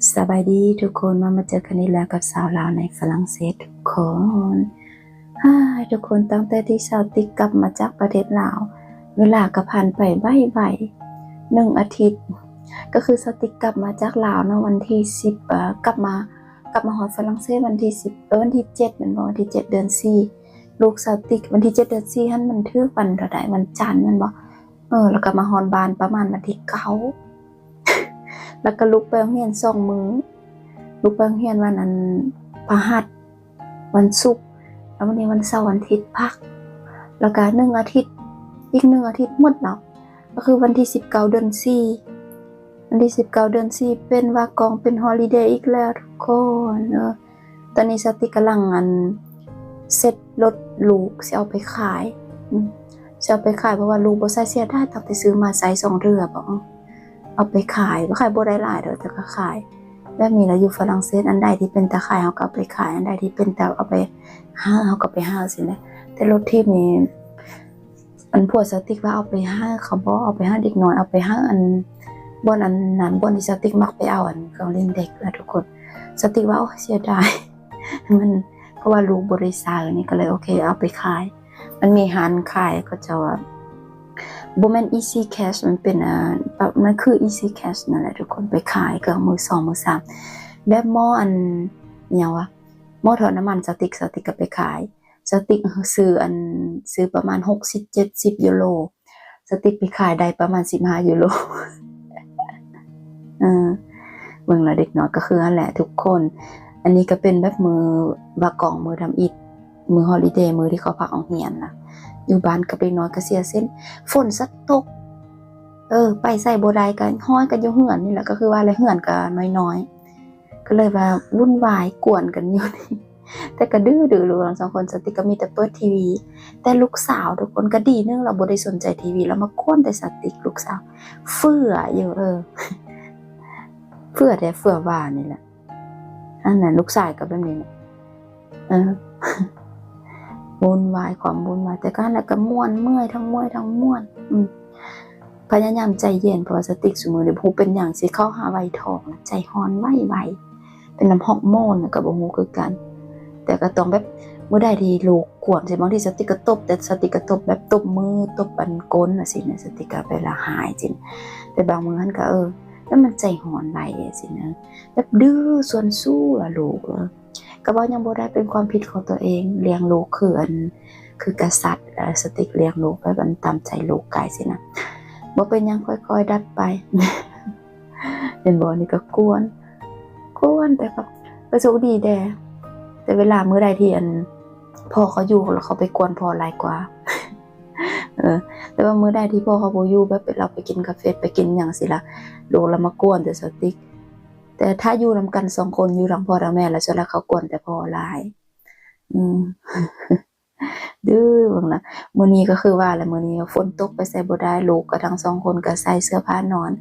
สบายดีทุกคนมาเจอกันอีกแล้วกับสาวลาวในฝรั่งเศสทุกคนทุกคนตั้งแต่ที่สาวติ๊กกลับมาจากประเทศลาวเวลาก็ผ่านไปไวๆ1 อาทิตย์ก็คือสาวติ๊กกลับมาจากลาวนะวันที่10กลับมาฮอดฝรั่งเศสวันที่10วันที่7มันบ่วันที่7เดือน4ลูกสาวติ๊กวันที่7เดือน4หั่นมันถือวันเท่าใดวันจันทร์แม่นบ่แล้วก็มาฮอดบ้านประมาณวันที่9แล้วก็ลุกไปโรงเรียน2 มื้อลุกไปโรงเรียนวันนั้นพฤหัสวันศุกร์แล้ววันนี้วันเสาร์วันอาทิตย์พักแล้วก็1 อาทิตย์อีก1 อาทิตย์หมดแล้วก็คือวันที่19เดือน4วันที่19เดือน4เป็นว่ากองเป็นฮอลิเดย์อีกแล้วทุกคนตอนนี้สติกำลังเซ็ตรถลูกสิเอาไปขายสิเอาไปขายเพราะว่าลูกบ่ใส่เสียได้ตั้งแต่ซื้อมาใส่2 เทื่อบ่เอาไปขายบ่ขายบ่ได้หลายดอกแต่ก็ขายแบบนี้แล้วอยู่ฝรั่งเศสอันใดที่เป็นตะขายเฮาก็เอาไปขายอันใดที่เป็นตะเอาไปห้างเฮาก็ไปห้างสินะแต่รถที่นี่อันพวกสติกว่าเอาไปห้างเขาบ่เอาไปห้างเด็กน้อยเอาไปห้างอันบ่อนอันนั้นบ่อนที่สติกมักไปเอาอันของเล่นเด็กนะทุกคนสติกว่าโอ้เสียดายมันเพราะว่าลูกบ่ได้ใช้นี่ก็เลยโอเคเอาไปขายมันมีร้านขายก็จะว่าบ่แม่น Easy Cash มันเป็นมันคือ Easy Cash นั่นแหละทุกคนไปขายก็มือ2มือ3แบบหม้ออันหยังวะหม้อทอดน้ำมันสติกก็ไปขายสติกซื้อประมาณ60-70 ยูโรสติกไปขายได้ประมาณ15 ยูโรเบิ่งแล้วเด็กน้อยก็คือนั่นแหละทุกคนอันนี้ก็เป็นแบบมือว่ากองมือทำอิฐมือฮอลิเดย์มือที่เขาพักโรงเรียนน่ะอยู่บ้านกับเด็กน้อยก็เสียเส้นฝนสักตกไปใส่บ่ได้กันฮ้อยกันอยู่เฮือนนี่แหละก็คือว่าอะไรเฮือนก็น้อยๆก็เลยว่าวุ่นวายกวนกันอยู่นี่แต่ก็ดื้อลูกทั้ง2คนสติกก็มีแต่เปิดทีวีแต่ลูกสาวทุกคนก็ดีนึงเราบ่ได้สนใจทีวีแล้วมากวนแต่สติกลูกสาวเฟื่ออยู่เฟื่อแต่เฟื่อว่านี่แหละอันนั้นลูกชายก็แบบนี้แหละวุ่นวายความวุ่นวายแต่ก็นั่นแหละก็ม่วนเมื่อยทั้งม่วนพยายามใจเย็นเพราะว่าสติกซุมื้อนี้บ่ฮู้เป็นหยังสิเข้าหาไวท้องใจร้อนไวเป็นน้ำฮอร์โมนก็บ่ฮู้คือกันแต่ก็ต้องแบบมื้อใดที่ลูกกวนสิบางทีสติกก็ตบแต่สติกก็ตบแบบตบมือตบอันก้นน่ะสินะสติกก็ไปละหายจิแต่บางมื้อมันก็แล้วมันใจร้อนไหลสินะแบบดื้อส่วนสู้ล่ะลูกก็บ่ยังบ่ได้เป็นความผิดของตัวเองเลี้ยงลูกคือกษัตริย์สติกเลี้ยงลูกไปตามใจลูกกายสินะบ่เป็นหยังค่อยๆดัดไปเห็นบ่นี่ก็กวนแต่ก็โชคดีแต่เวลามื้อใดที่พ่อเขาอยู่แล้วเขาไปกวนพ่อหลายกว่าแต่ว่ามื้อใดที่พ่อเขาบ่อยู่แบบเราไปกินกาแฟไปกินหยังสิล่ะลูกเรามากวนแต่สติกแต่ถ้าอยู่นำกัน2 คนอยู่ทั้งพ่อทั้งแม่แล้วส่วนแล้วเขากวนแต่พ่อหลายดื้อบังล่ะมื้อนี้ก็คือว่าแหละมื้อนี้ฝนตกไปใส่บ่ได้ลูกก็ทั้ง2 คนก็ใส่เสื้อผ้านอน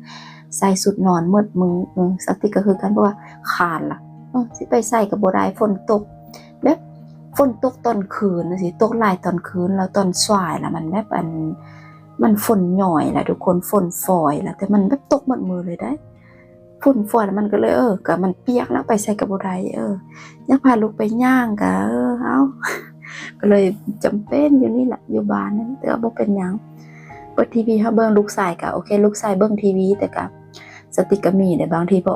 ใส่ชุดนอนหมดมือสติกก็คือกันเพราะว่าคร้านล่ะสิไปใส่ก็บ่ได้ฝนตกแบบฝนตกตอนคืนจังซี่ตกหลายตอนคืนแล้วตอนสายล่ะมันแบบมันฝนหย่อยล่ะทุกคนฝนฝอยล่ะแต่มันแบบตกหมดมือเลยได้ฝนฝอยแล้วมันก็เลยก็มันเปียกแล้วไปใส่ก็บ่ได้อยากพาลูกไปย่างก็เอาก็เลยจำเป็นอยู่นี่แหละอยู่บ้านนั่นแต่ว่าบ่เป็นหยังเปิดทีวีเฮาเบิ่งลูกชายก็โอเคลูกชายเบิ่งทีวีแต่ก็สติกก็มีแต่บางทีบ่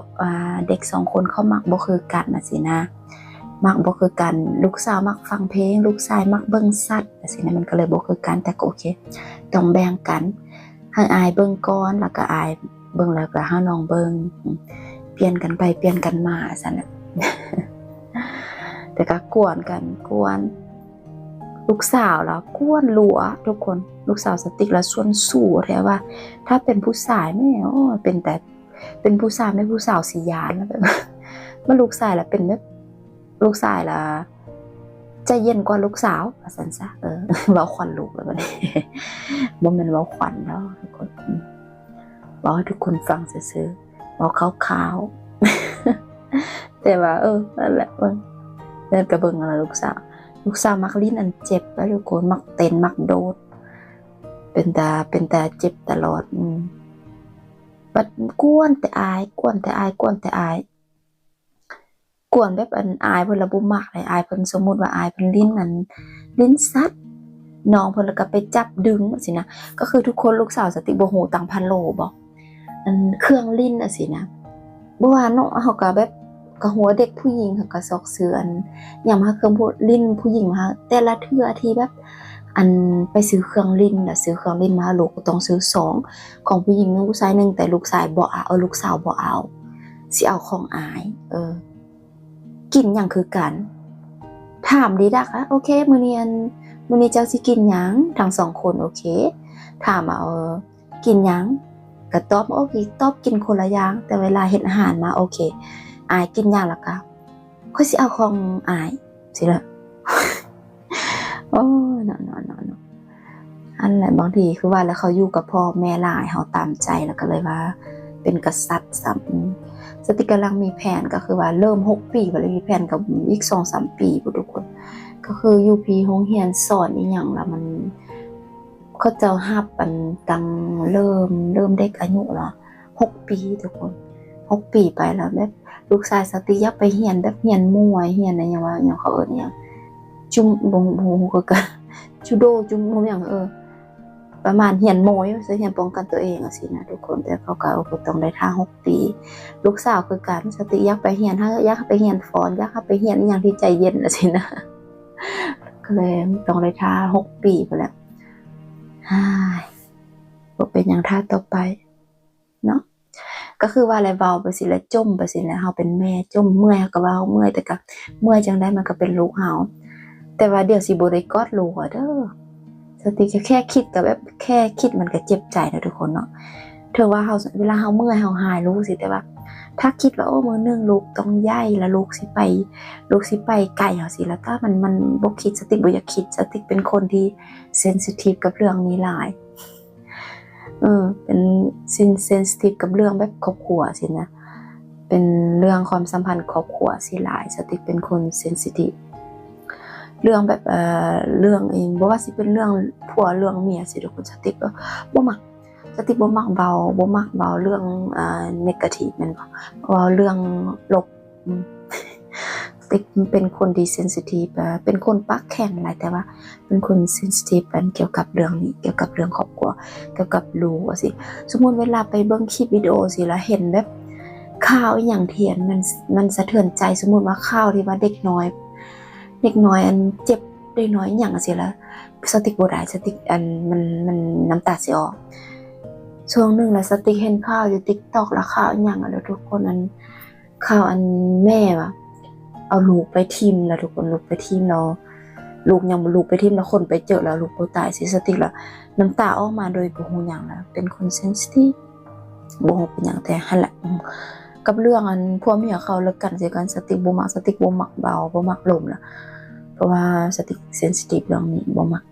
เด็ก2 คนเขามักบ่คือกันน่ะสินะมักบ่คือกันลูกสาวมักฟังเพลงลูกชายมักเบิ่งสัตว์จังซี่นะมันก็เลยบ่คือกันแต่ก็โอเคต้องแบ่งกันให้อายเบิ่งก่อนแล้วก็อายเบิ่งแล้วก็หาน้องเบิ่งเปลี่ยนกันไปเปลี่ยนกันมาซั่นน่ะแต่ก็กวนลูกสาวแล้วกวนหลัวทุกคนลูกสาวสติกแล้วส่วนสู้แท้ว่าถ้าเป็นผู้ชายแม่เป็นผู้ชายไม่ผู้สาวสิยานแล้วแบบมันลูกชายล่ะเป็นแบบลูกชายล่ะใจเย็นกว่าลูกสาวว่าซั่นซะเว้าขวัญลูกแล้วบัดนี้บ่แม่นเว้าขวัญเนาะทุกคนเว้าให้ทุกคนฟังซื่อๆเว้าคร่าวๆแต่ว่านั่นแหละเดินก็เบิ่งเอาลูกสาวมักลิ้นอันเจ็บแล้วทุกคนมักเต้นมักโดดเป็นตาเจ็บตลอดบัดกวนแต่อาย กวนแบบอันอายเพิ่นละบ่มักเลยอายเพิ่นสมมุติว่าอายเพิ่นลิ้นนั่นลิ้นสัตว์น้องเพิ่นแล้วก็ไปจับดึงจังซี่นะก็คือทุกคนลูกสาวสติบ่ฮู้ตังพันโลบ่อันเครื่องลิ้นจังซี่นะบ่ว่าเนาะเฮาก็แบบก็หัวเด็กผู้หญิงเขาก็ซอกเสืออันยามหาเครื่องพูดลิ้นผู้หญิงมาแต่ละเทื่อที่แบบอันไปซื้อเครื่องลิ้นน่ะซื้อเครื่องลิ้นมาลูกก็ต้องซื้อ2ของผู้หญิง1ผู้ชาย1แต่ลูกชายบ่เอาลูกสาวบ่เอาสิเอาของอายกินหยังคือกันถามดีดักโอเคมื้อนี้เจ้าสิกินหยังทั้ง2คนโอเคถามว่ากินหยังก็ตอบโอเคตอบกินคนละอย่างแต่เวลาเฮ็ดอาหารมาโอเคอายกินหยังล่ะก็ค่อยสิเอาของอายสิล่ะ โอ้เนาะอันแหละบางทีคือว่าแล้วเขาอยู่กับพ่อแม่หลายเฮาตามใจแล้วก็เลยว่าเป็นกษัตริย์ซ้ำสติกำลังมีแผนก็คือว่าเริ่ม6ปีบ่เลยมีแผนกับอีก 2-3 ปีบ่ทุกคนก็คืออยู่พี่โรงเรียนสอนอีหยังล่ะมันเขาเจ้ารับอันตังเริ่มเด็กอายุละ6ปีทุกคน6ปีไปแล้วแบบลูกชายสติอยากไปเรียนแบบเรียนมวยเรียนอะไรอย่างว่าอย่างเขาเอิ้นอิหยังจุ่มบ่คือกันจูโดจุ่มอย่างประมาณเรียนมวยซะเรียนป้องกันตัวเองจังซี่นะทุกคนแต่เขาก็ต้องได้ท่า6ปีลูกสาวคือกันสติอยากไปเรียนอยากไปเรียนฟ้อนอยากไปเรียนอีหยังที่ใจเย็นจังซี่นะก็เลยต้องได้ท่า6ปีไปแล้วบ่เป็นหยังท่าต่อไปเนาะก็คือว่าอะไรเว้าไปสิแล้วจมไปสิแล้วเฮาเป็นแม่จมเมื่อยก็เว้าเมื่อยแต่ก็เมื่อยจังได๋มันก็เป็นลูกเฮาแต่ว่าเดี๋ยวสิบ่ได้กอดลูกเด้อสติแค่คิดก็แบบแค่คิดมันก็เจ็บใจนะทุกคนเนาะถือว่าเฮาเวลาเฮาเมื่อยเฮาหายรู้สิแต่ว่าถ้าคิดว่าโอ้มื้อนึงลูกต้องย้ายแล้วลูกสิไปไกลเฮาสิแล้วถ้ามันบ่คิดสติบ่อยากคิดสติเป็นคนที่เซนซิทิฟกับเรื่องนี้หลายเป็นเซนซิทิฟกับเรื่องแบบครอบครัวสินะเป็นเรื่องความสัมพันธ์ครอบครัวสิหลายสติเป็นคนเซนซิทิฟเรื่องแบบเรื่องเองบ่ว่าสิเป็นเรื่องผัวเรื่องเมียสิทุกคนสติบ่มักเบาเรื่องเนกาทีฟแม่นบ่เว้าเรื่องลบติ๊กเป็นคนที่เซนซิทีฟเป็นคนปากแข็งหลายแต่ว่าเป็นคนเซนซิทีฟเกี่ยวกับเรื่องนี้เกี่ยวกับเรื่องครอบครัวเกี่ยวกับลูกว่าสิสมมุติเวลาไปเบิ่งคลิปวิดีโอสิแล้วเห็นแบบข่าวอีหยังเถียนมันสะเทือนใจสมมุติว่าข่าวที่ว่าเด็กน้อยอันเจ็บได้น้อยหยังสิแล้วสติบ่ได้สติอันมันน้ำตาสิออกช่วงนึงแล้วสติเห็นข่าวอยู่ TikTok แล้วข่าวอีหยังแล้วทุกคนอันข่าวอันแม่ว่ะเอาลูกไปทิ่มแล้วทุกคนลูกไปทิ่มแล้วลูกยังบ่ลูกไปทิ่มแล้วคนไปเจอแล้วลูกบ่ตายสิสติแล้วน้ำตาออกมาโดยบ่ฮู้หยังแล้วเป็นคนเซนซิทีฟบ่ฮู้เป็นหยังแต่หั่นแหละกับเรื่องอันผัวเมียเขาเลิกกันสิกันสติบ่มักเบาบ่มักลมล่ะเพราะว่าสติเซนซิทีฟเรื่องนี้บ่มัก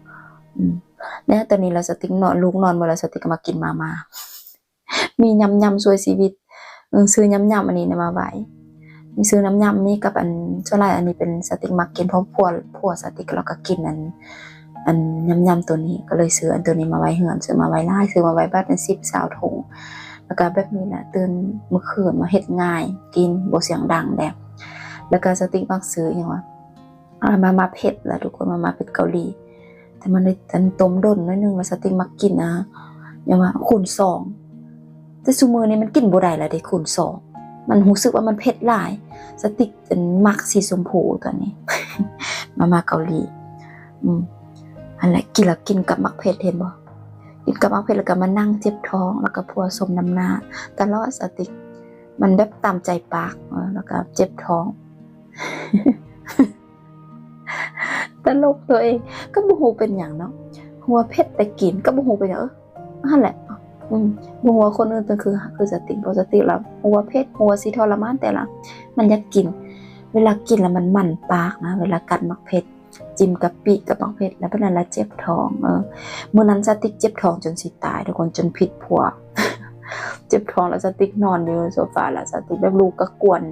เนี่ยตอนนี้เราสตินอนลูกนอนบ่แล้วสติก็มากินมาม่ามียำช่วยชีวิตซื้อยำอันนี้มาไว้มีซื้อน้ำยำนี่กับอันส่วนหลายอันนี้เป็นสติมักกินเพราะผัวสติแล้วก็กินอันยำตัวนี้ก็เลยซื้ออันตัวนี้มาไว้เฮือนซื้อมาไว้หลายซื้อมาไว้บัดเป็น10 20ถุงแล้วก็แบบนี้น่ะตื่นมื้อคืนมาเฮ็ดง่ายกินบ่เสียงดังแดบแล้วก็สติมักซื้อหยังว่ามาเผ็ดแล้วทุกคนมาเผ็ดเกาหลีแต่มันได้อันต้มด้นน้อยนึงแล้วสติมักกินนะอย่างว่าคูณ2แต่ซุมื้อนี้มันกินบ่ได้แล้วเด้คูณ2มันรู้สึกว่ามันเผ็ดหลายสติเป็นมักสีชมพูตัวนี้ มาเกาหลีอันแหละกินแล้วกินกับมักเผ็ดเห็นบ่กินกับมักเผ็ดแล้วก็มานั่งเจ็บท้องแล้วก็พัวสมน้ำหน้าตลอดสติมันแบบตามใจปากแล้วก็เจ็บท้อง ตลกตัวเองก็บ่ฮู้เป็นหยังเนาะหัวเผ็ดแต่กินก็บ่ฮู้เป็นหยังนั่นแหละบ่ฮู้ว่าคนอื่นคือสติบ่สติแล้วหัวเผ็ดหัวสิทรมานแต่ละมันอยากกินเวลากินแล้วมันมันปากนะเวลากัดมักเผ็ดจิ้มกะปิกับมักเผ็ดแล้วปานนั้นละเจ็บท้องมื้อนั้นสติเจ็บท้องจนสิตายทุกคนจนผิดผัว เจ็บท้องแล้วสตินอนอยู่โซฟาแล้วสติแบบลูกก็กวน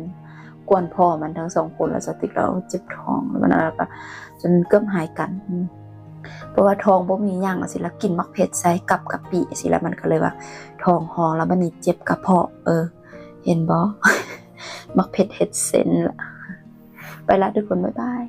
พ่อมันทั้ง2คนแล้วสติแล้วเจ็บท้องแล้วมันแล้วก็จนเกือบหายกันเพราะว่าท้องบ่มีหยังสิแล้วกินมักเผ็ดใส่กับกะปิสิแล้วมันก็เลยว่าท้องห้องแล้วบัดนี้เจ็บกระเพาะเห็นบ่ มักเผ็ดเฮ็ดเซนล่ะ ไปละทุกคนบ๊ายบาย